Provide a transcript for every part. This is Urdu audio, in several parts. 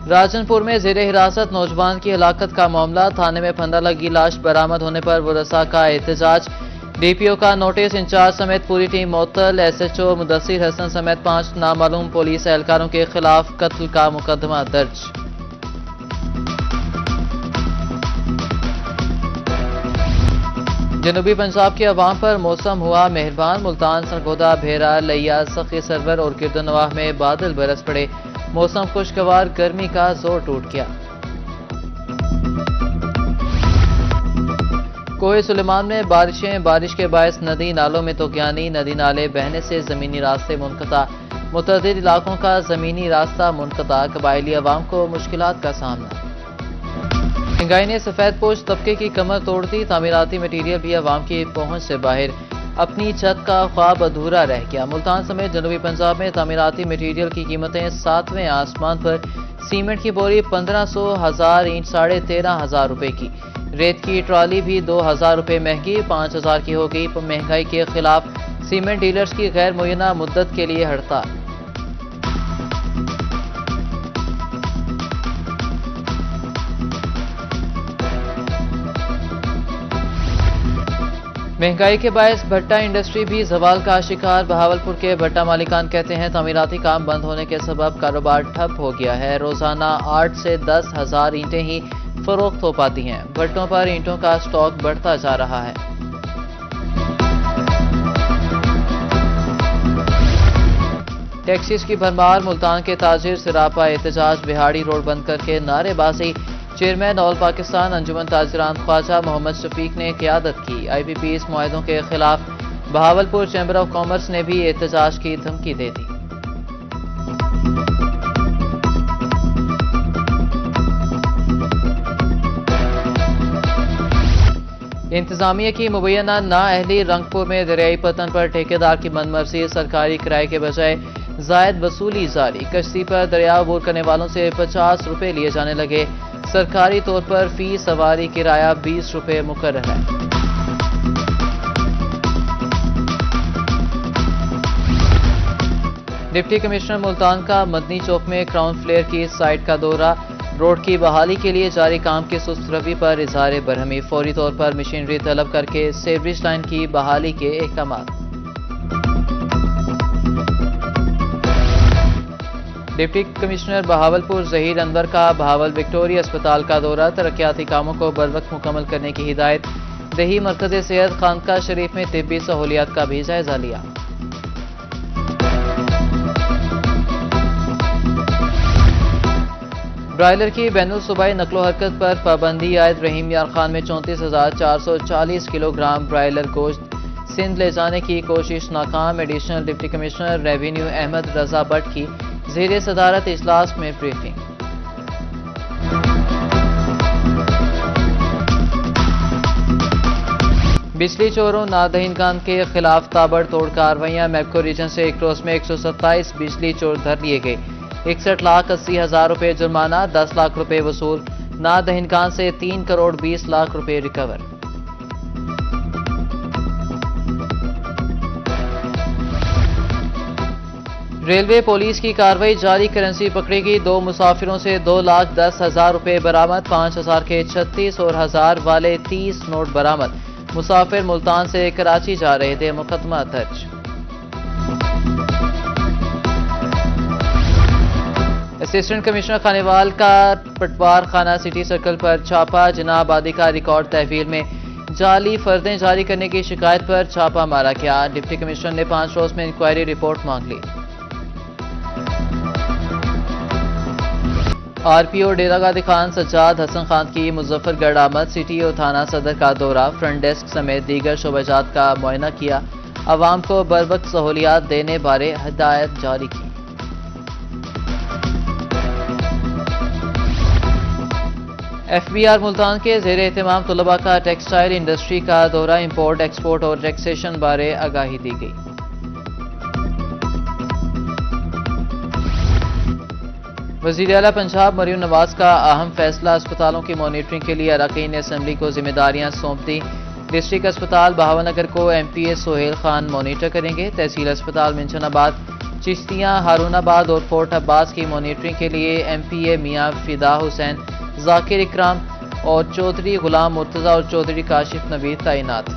راجن پور میں زیر حراست نوجوان کی ہلاکت کا معاملہ، تھانے میں پھندہ لگی لاش برآمد ہونے پر ورثاء کا احتجاج، ڈی پی او کا نوٹس، انچارج سمیت پوری ٹیم معطل، ایس ایچ او مدثر حسن سمیت 5 نامعلوم پولیس اہلکاروں کے خلاف قتل کا مقدمہ درج۔ جنوبی پنجاب کے عوام پر موسم ہوا مہربان، ملتان، سرگودا، بھیرا، لیا، سخی سرور اور گردنواہ میں بادل برس پڑے، موسم خوشگوار، گرمی کا زور ٹوٹ گیا۔ کوہ سلیمان میں بارش کے باعث ندی نالوں میں طغیانی، ندی نالے بہنے سے زمینی راستے منقطع، متعدد علاقوں کا زمینی راستہ منقطع، قبائلی عوام کو مشکلات کا سامنا۔ مہنگائی نے سفید پوش طبقے کی کمر توڑ دی، تعمیراتی مٹیریل بھی عوام کی پہنچ سے باہر، اپنی چھت کا خواب ادھورا رہ گیا۔ ملتان سمیت جنوبی پنجاب میں تعمیراتی مٹیریل کی قیمتیں 7ویں آسمان پر، سیمنٹ کی بوری 1500، 1000 اینٹ 13,500 روپے کی، ریت کی ٹرالی بھی 2000 روپے مہنگی، 5000 کی ہو گئی۔ مہنگائی کے خلاف سیمنٹ ڈیلرز کی غیر معینہ مدت کے لیے ہڑتال۔ مہنگائی کے باعث بھٹا انڈسٹری بھی زوال کا شکار، بہاولپور کے بھٹا مالکان کہتے ہیں تعمیراتی کام بند ہونے کے سبب کاروبار ٹھپ ہو گیا ہے، روزانہ 8 سے 10,000 اینٹیں ہی فروخت ہو پاتی ہیں، بھٹوں پر اینٹوں کا سٹاک بڑھتا جا رہا ہے۔ ٹیکسیز کی بھرمار، ملتان کے تاجر سراپا احتجاج، بہاڑی روڈ بند کر کے نعرے بازی، چیئرمین آل پاکستان انجمن تاجران خواجہ محمد شفیق نے قیادت کی، آئی پی پی ایس معاہدوں کے خلاف بہاولپور چیمبر آف کامرس نے بھی احتجاج کی دھمکی دے دی۔ انتظامیہ کی مبینہ نااہلی، رنگپور میں دریائی پتن پر ٹھیکیدار کی من مرضی، سرکاری کرائے کے بجائے زائد وصولی جاری، کشتی پر دریا عبور کرنے والوں سے 50 روپے لیے جانے لگے، سرکاری طور پر فی سواری کرایہ 20 روپے مقرر ہے۔ ڈپٹی کمشنر ملتان کا مدنی چوک میں کراؤن فلیئر کی سائٹ کا دورہ، روڈ کی بحالی کے لیے جاری کام کی سست روی پر اظہار برہمی، فوری طور پر مشینری طلب کر کے سیوریج لائن کی بحالی کے احکامات۔ ڈپٹی کمشنر بہاولپور ظہیر انور کا بہاول وکٹوریہ اسپتال کا دورہ، ترقیاتی کاموں کو بروقت مکمل کرنے کی ہدایت، دیہی مرکز صحت خانقاہ شریف میں طبی سہولیات کا بھی جائزہ لیا۔ برائلر کی بین الصوبائی نقل و حرکت پر پابندی عائد، رحیم یار خان میں 34,440 کلو گرام برائلر گوشت سندھ لے جانے کی کوشش ناکام، additional deputy commissioner revenue Ahmad Raza Butt کی زیر صدارت اجلاس میں بریفنگ۔ بجلی چوروں نادہندگان کے خلاف تابڑ توڑ کارروائیاں، میپکو ریجن سے ایک روز میں 127 بجلی چور دھر لیے گئے، 61,80,000 روپے جرمانہ، 10 لاکھ روپے وصول، نادہندگان سے 3 کروڑ 20 لاکھ روپے ریکور۔ ریلوے پولیس کی کارروائی جاری، کرنسی پکڑے گی، 2 مسافروں سے 2,10,000 روپے برآمد، 5,000 کے 36 اور 1,000 والے 30 نوٹ برآمد، مسافر ملتان سے کراچی جا رہے تھے، مقدمہ درج۔ اسسٹنٹ کمشنر خانیوال کا پٹوار خانہ سٹی سرکل پر چھاپا، جناح آبادی کا ریکارڈ تحویل میں جعلی فردیں جاری کرنے کی شکایت پر چھاپا مارا گیا، ڈپٹی کمشنر نے 5 روز میں انکوائری رپورٹ مانگ لی۔ آر پی او ڈیرہ غازی خان سجاد حسن خان کی مظفر گڑھ آمد، سٹی اور تھانہ صدر کا دورہ، فرنٹ ڈیسک سمیت دیگر شعبہ جات کا معائنہ کیا، عوام کو بروقت سہولیات دینے بارے ہدایت جاری کی۔ ایف بی آر ملتان کے زیر اہتمام طلباء کا ٹیکسٹائل انڈسٹری کا دورہ، امپورٹ ایکسپورٹ اور ٹیکسیشن بارے آگاہی دی گئی۔ وزیر اعلیٰ پنجاب مریم نواز کا اہم فیصلہ، اسپتالوں کی مانیٹرنگ کے لیے اراکین اسمبلی کو ذمہ داریاں سونپ دی، ڈسٹرکٹ اسپتال بہاول نگر کو ایم پی اے سہیل خان مانیٹر کریں گے، تحصیل اسپتال منشن آباد چشتیاں، ہارون آباد اور فورٹ عباس کی مانیٹرنگ کے لیے ایم پی اے میاں فدا حسین، ذاکر اکرام اور چودھری غلام مرتضی اور چودھری کاشف نوید تعینات۔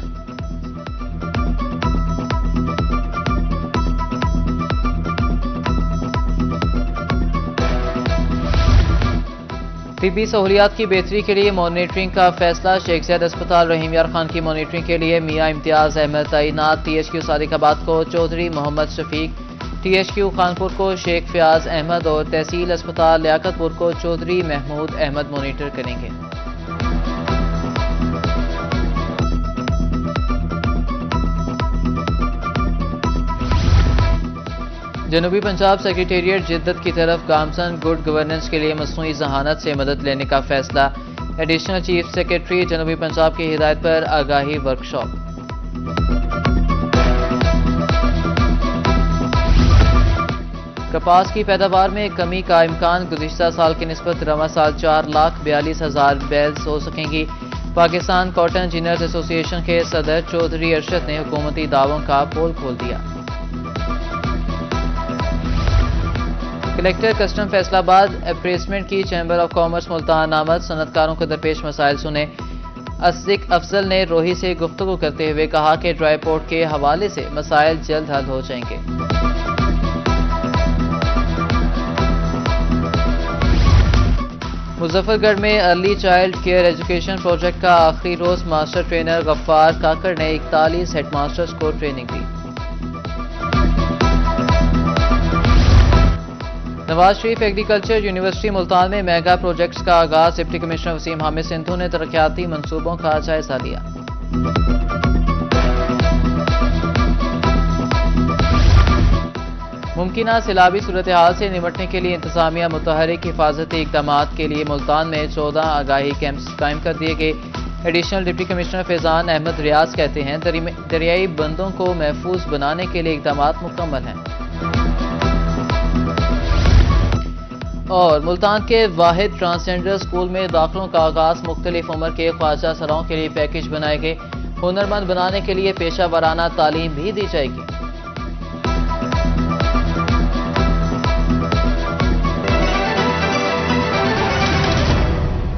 طبی سہولیات کی بہتری کے لیے مانیٹرنگ کا فیصلہ، شیخ زید اسپتال رحیم یار خان کی مانیٹرنگ کے لیے میاں امتیاز احمد تعینات، ٹی ایچ کیو صادق آباد کو چودھری محمد شفیق، ٹی ایچ کیو خانپور کو شیخ فیاض احمد اور تحصیل اسپتال لیاقت پور کو چودھری محمود احمد مانیٹر کریں گے۔ جنوبی پنجاب سیکریٹریٹ جدت کی طرف گامزن گڈ گورننس کے لیے مصنوعی ذہانت سے مدد لینے کا فیصلہ، ایڈیشنل چیف سیکریٹری جنوبی پنجاب کی ہدایت پر آگاہی ورکشاپ۔ کپاس کی پیداوار میں کمی کا امکان، گزشتہ سال کی نسبت رواں سال 4,42,000 بیلز ہو سکیں گی۔ پاکستان کاٹن انجینئرز ایسوسی ایشن کے صدر چودھری ارشد نے حکومتی دعووں کا پول کھول دیا۔ کلکٹر کسٹم فیصلہ آباد اپریسمنٹ کی چیمبر آف کامرس ملتان آمد، صنعتکاروں کو درپیش مسائل سنے۔ اصدق افضل نے روہی سے گفتگو کرتے ہوئے کہا کہ ڈرائی پورٹ کے حوالے سے مسائل جلد حل ہو جائیں گے۔ مظفر گڑھ میں early child care education project کا آخری روز، ماسٹر ٹرینر غفار کاکڑ نے 41 ہیڈ ماسٹرز کو ٹریننگ دی۔ نواز شریف ایگریکلچر یونیورسٹی ملتان میں میگا پروجیکٹس کا آغاز، ڈپٹی کمشنر وسیم حامد سندھو نے ترقیاتی منصوبوں کا جائزہ لیا۔ ممکنہ سیلابی صورتحال سے نمٹنے کے لیے انتظامیہ متحرک حفاظتی اقدامات کے لیے ملتان میں 14 آگاہی کیمپس قائم کر دیے گئے۔ ایڈیشنل ڈپٹی کمشنر فیضان احمد ریاض کہتے ہیں دریائی بندوں کو محفوظ بنانے کے لیے اقدامات مکمل ہیں۔ اور ملتان کے واحد ٹرانسجنڈر اسکول میں داخلوں کا آغاز، مختلف عمر کے خواجہ سراؤں کے لیے پیکج بنائے گئے، ہنرمند بنانے کے لیے پیشہ ورانہ تعلیم بھی دی جائے گی۔